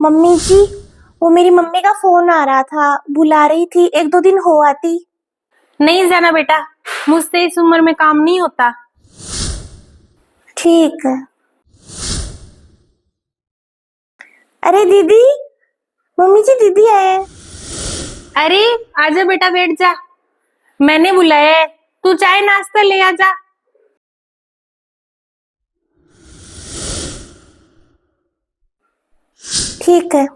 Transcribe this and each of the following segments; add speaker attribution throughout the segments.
Speaker 1: Mummy जी, वो मेरी mummy का फोन आ रहा था, बुला रही थी, एक दो दिन हो आती।
Speaker 2: नहीं जाना बेटा, मुझसे इस उम्र में काम नहीं होता।
Speaker 1: ठीक है। अरे दीदी, मम्मी जी दीदी आए।
Speaker 2: अरे आजा बेटा, बैठ जा। मैंने बुलाया है, तू चाय नाश्ता ले आजा।
Speaker 1: ठीक है।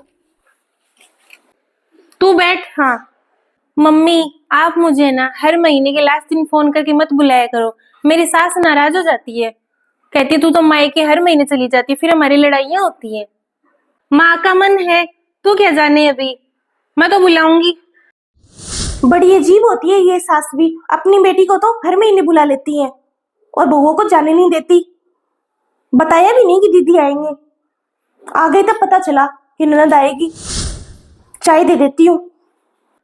Speaker 2: तू बैठ। हाँ मम्मी, आप मुझे ना हर महीने के लास्ट दिन फोन करके मत बुलाया करो। मेरी सास नाराज हो जाती है, कहती तू तो मायके हर महीने चली जाती है, फिर हमारी लड़ाइयाँ होती है। माँ का मन है, तू क्या जाने। अभी मैं तो बुलाऊंगी।
Speaker 1: बड़ी अजीब होती है ये सास भी, अपनी बेटी को तो हर महीने बुला लेती है और बहुओं को जाने नहीं देती। बताया भी नहीं कि दीदी आएंगे, आ गए तब पता चला कि ननद आएगी। चाय दे देती हूँ।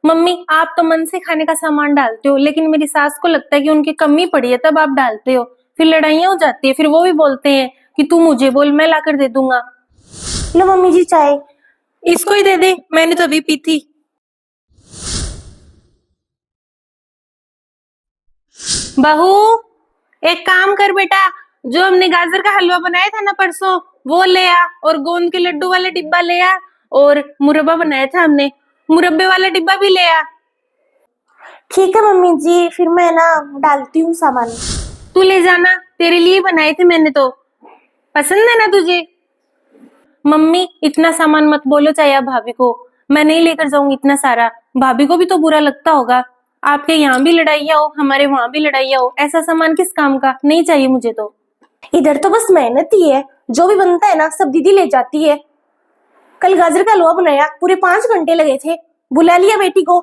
Speaker 2: मम्मी, आप तो मन से खाने का सामान डालते हो, लेकिन मेरी सास को लगता है कि उनकी कमी पड़ी है तब आप डालते हो। फिर लड़ाइयाँ हो जाती है, फिर वो भी बोलते हैं कि तू मुझे बोल, मैं लाकर दे दूंगा।
Speaker 1: लो मम्मी जी चाय।
Speaker 2: इसको ही दे दे, मैंने तो अभी पी थी। बहू, एक काम कर बेटा, जो हमने गाजर का हलवा बनाया था ना परसों, वो ले आ, और गोंद के लड्डू वाला डिब्बा ले आ, और मुरब्बा बनाया था हमने, मुरब्बे वाला डिब्बा भी ले आ।
Speaker 1: ठीक है मम्मी जी, फिर मैं ना डालती हूँ सामान।
Speaker 2: तू ले जाना, तेरे लिए बनाए थे मैंने तो, पसंद है ना तुझे। मम्मी, इतना सामान मत बोलो चाहे आप भाभी को, मैं नहीं लेकर जाऊंगी इतना सारा। भाभी को भी तो बुरा लगता होगा। आपके यहाँ भी लड़ाइयाँ हो, हमारे वहां भी लड़ाइयाँ हो, ऐसा सामान किस काम का, नहीं चाहिए मुझे तो।
Speaker 1: इधर तो बस मेहनत ही है, जो भी बनता है ना सब दीदी ले जाती है। कल गाजर का हलवा बनाया, पूरे 5 घंटे लगे थे। बुला लिया बेटी को,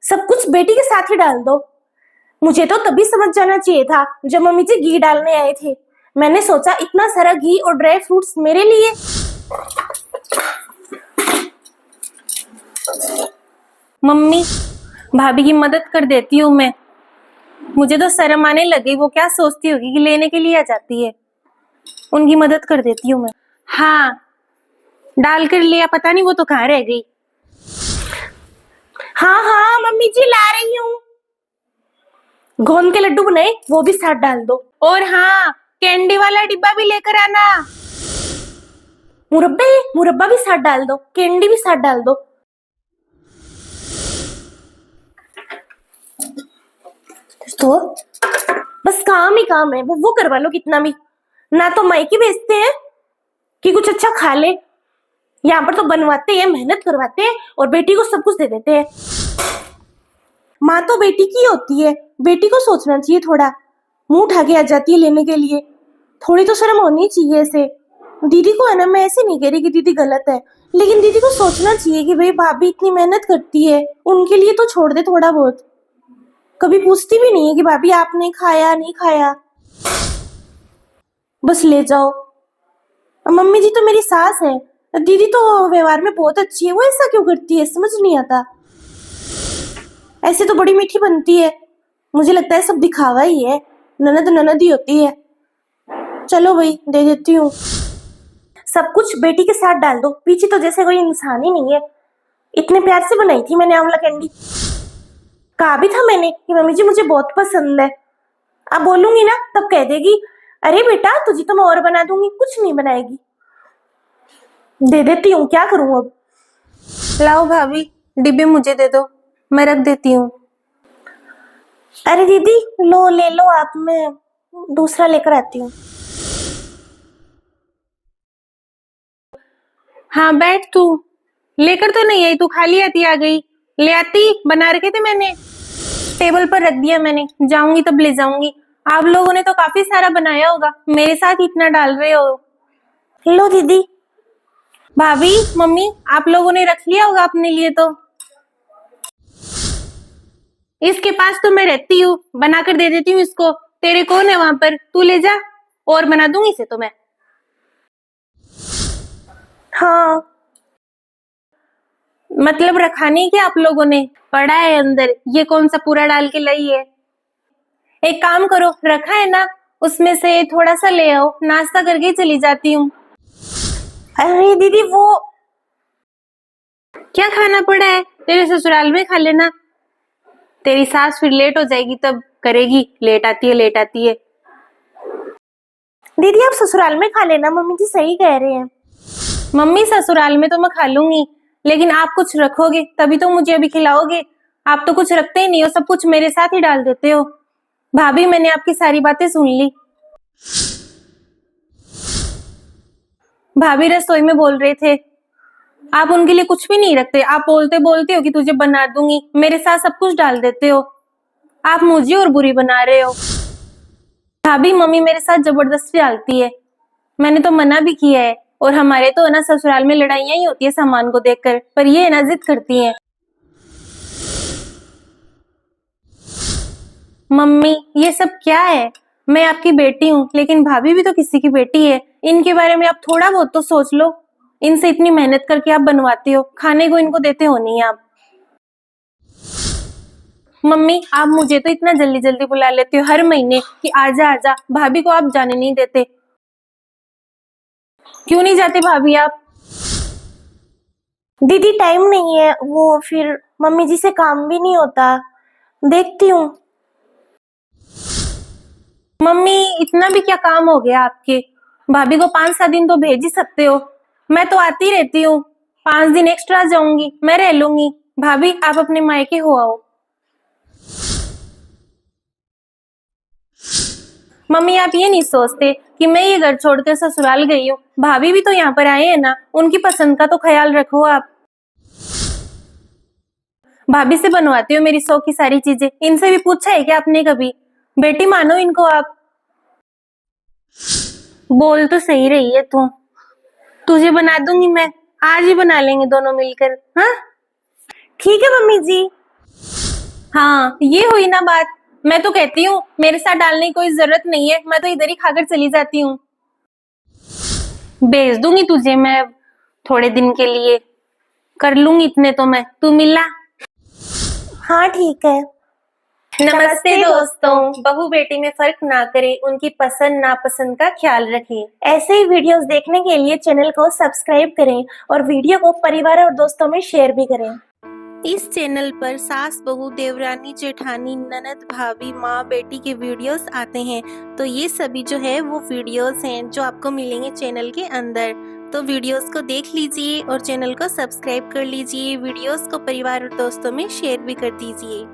Speaker 1: सब कुछ बेटी के साथ ही डाल दो। मुझे तो तभी समझ जाना चाहिए था जब मम्मी जी घी डालने आए थे। मैंने सोचा इतना सारा घी और ड्राई फ्रूट्स मेरे लिए।
Speaker 2: मम्मी, भाभी की मदद कर देती हूँ मैं। मुझे तो शर्म आने लगी, वो क्या सोचती होगी कि लेने के लिए आ जाती है। उनकी मदद कर देती हूँ मैं। हाँ, डाल कर लिया, पता नहीं वो तो कहाँ रह गई।
Speaker 1: हाँ हाँ मम्मी जी ला रही हूँ। गोंद के लड्डू बनाए, वो भी साथ डाल दो।
Speaker 2: और हाँ, कैंडी वाला डिब्बा भी लेकर आना।
Speaker 1: मुरब्बे, मुरब्बा भी साथ डाल दो, कैंडी भी साथ डाल दो। तो बस काम ही काम है, वो करवा लो कितना भी। ना तो मायके भेजते हैं कि कुछ अच्छा खा ले, यहाँ पर तो बनवाते हैं, मेहनत करवाते हैं और बेटी को सब कुछ दे देते हैं। माँ तो बेटी की होती है, बेटी को सोचना चाहिए थोड़ा। मुंह उठा के आ जाती है लेने के लिए, थोड़ी तो शर्म होनी चाहिए ऐसे। दीदी को है ना, मैं ऐसे नहीं कह रही कि दीदी गलत है, लेकिन दीदी को सोचना चाहिए कि भाई भाभी इतनी मेहनत करती है, उनके लिए तो छोड़ दे थोड़ा बहुत। कभी पूछती भी नहीं है कि भाभी आपने खाया नहीं खाया, बस ले जाओ। मम्मी जी तो मेरी सास है, दीदी तो व्यवहार में बहुत अच्छी है, वो ऐसा क्यों करती है समझ नहीं आता। ऐसे तो बड़ी मीठी बनती है, मुझे लगता है सब दिखावा ही है, ननद ननद ही होती है। चलो भाई दे देती हूँ। सब कुछ बेटी के साथ डाल दो, पीछे तो जैसे कोई इंसान ही नहीं है। इतने प्यार से बनाई थी मैंने आंवला कैंडी, कहा भी था मैंने कि मम्मी जी मुझे बहुत पसंद है। अब बोलूंगी ना तब कह देगी अरे बेटा तुझे तो मैं और बना दूंगी, कुछ नहीं बनाएगी। दे देती हूँ, क्या करूँ अब।
Speaker 2: लाओ भाभी, डिब्बे मुझे दे दो, मैं रख देती हूँ।
Speaker 1: अरे दीदी लो ले लो आप, मैं दूसरा लेकर आती हूँ।
Speaker 2: हाँ बैठ तू, लेकर तो नहीं आई तू, खाली आती आ गई। ले आती, बना रखे थे मैंने, टेबल पर रख दिया मैंने, जाऊंगी तब ले जाऊंगी। आप लोगों ने तो काफी सारा बनाया होगा, मेरे साथ इतना डाल रहे हो।
Speaker 1: लो दीदी।
Speaker 2: भाभी, मम्मी, आप लोगों ने रख लिया होगा अपने लिए तो। इसके पास तो मैं रहती हूँ, बना कर दे देती हूँ इसको। तेरे कौन है वहां पर, तू ले जा, और बना दूंगी इसे तो मैं।
Speaker 1: हाँ
Speaker 2: मतलब रखा नहीं क्या आप लोगों ने, पड़ा है अंदर, ये कौन सा पूरा डाल के लाई है। एक काम करो, रखा है ना, उसमें से थोड़ा सा ले आओ, नाश्ता करके चली जाती हूँ।
Speaker 1: अरे दीदी वो
Speaker 2: क्या खाना पड़ा है? तेरे ससुराल में खा लेना। तेरी सास फिर लेट हो जाएगी तब करेगी, लेट आती है लेट आती है।
Speaker 1: दीदी आप ससुराल में खा लेना, मम्मी जी सही कह रहे हैं।
Speaker 2: मम्मी ससुराल में तो मैं खा लूंगी, लेकिन आप कुछ रखोगे तभी तो मुझे अभी खिलाओगे। आप तो कुछ रखते ही नहीं हो, सब कुछ मेरे साथ ही डाल देते हो। भाभी मैंने आपकी सारी बातें सुन ली। भाभी रसोई में बोल रहे थे, आप उनके लिए कुछ भी नहीं रखते। आप बोलते बोलते हो कि तुझे बना दूंगी, मेरे साथ सब कुछ डाल देते हो। आप मुझे और बुरी बना रहे हो। भाभी मम्मी मेरे साथ जबरदस्ती डालती है, मैंने तो मना भी किया है। और हमारे तो ना ससुराल में लड़ाइयां ही होती है सामान को देखकर, पर ये ना जिद करती हैं। मम्मी ये सब क्या है? मैं आपकी बेटी हूँ, लेकिन भाभी भी तो किसी की बेटी है। इनके बारे में आप थोड़ा बहुत तो सोच लो। इनसे इतनी मेहनत करके आप बनवाते हो, खाने को इनको देते हो नहीं आप। मम्मी आप मुझे तो इतना जल्दी जल्दी बुला लेते हो हर महीने कि आजा आजा, भाभी को आप जाने नहीं देते। क्यों नहीं जाते भाभी आप?
Speaker 1: दीदी टाइम नहीं है, वो फिर मम्मी जी से काम भी नहीं होता। देखती हूँ।
Speaker 2: मम्मी इतना भी क्या काम हो गया आपके? भाभी को 5-7 दिन तो भेज ही सकते हो। मैं तो आती रहती हूँ, 5 दिन एक्स्ट्रा जाऊंगी, मैं रह लूंगी। भाभी आप अपने मायके हो आओ। मम्मी आप ये नहीं सोचते कि मैं ये घर छोड़कर ससुराल गई हूँ, भाभी भी तो यहाँ पर आए हैं ना, उनकी पसंद का तो ख्याल रखो आप। भाभी से बनवाते हो मेरी शौक की सारी चीजें, इनसे भी पूछा है क्या आपने कभी? बेटी मानो इनको आप। बोल तो सही रही है तू। तुझे बना दूंगी मैं, आज ही बना लेंगे दोनों मिलकर। हाँ
Speaker 1: ठीक है मम्मी जी।
Speaker 2: हाँ ये हुई ना बात। मैं तो कहती हूँ मेरे साथ डालने की कोई जरूरत नहीं है, मैं तो इधर ही खाकर चली जाती हूँ। भेज दूंगी तुझे मैं थोड़े दिन के लिए, कर लूंगी इतने तो मैं, तू मिला।
Speaker 1: हाँ ठीक है।
Speaker 2: नमस्ते दोस्तों, बहू बेटी में फर्क ना करें, उनकी पसंद नापसंद का ख्याल रखें।
Speaker 1: ऐसे ही वीडियोस देखने के लिए चैनल को सब्सक्राइब करें और वीडियो को परिवार और दोस्तों में शेयर भी करें।
Speaker 2: इस चैनल पर सास बहू देवरानी जेठानी ननद भाभी माँ बेटी के वीडियोस आते हैं, तो ये सभी जो है वो वीडियोस हैं जो आपको मिलेंगे चैनल के अंदर। तो वीडियोस को देख लीजिए और चैनल को सब्सक्राइब कर लीजिए, वीडियोस को परिवार और दोस्तों में शेयर भी कर दीजिए।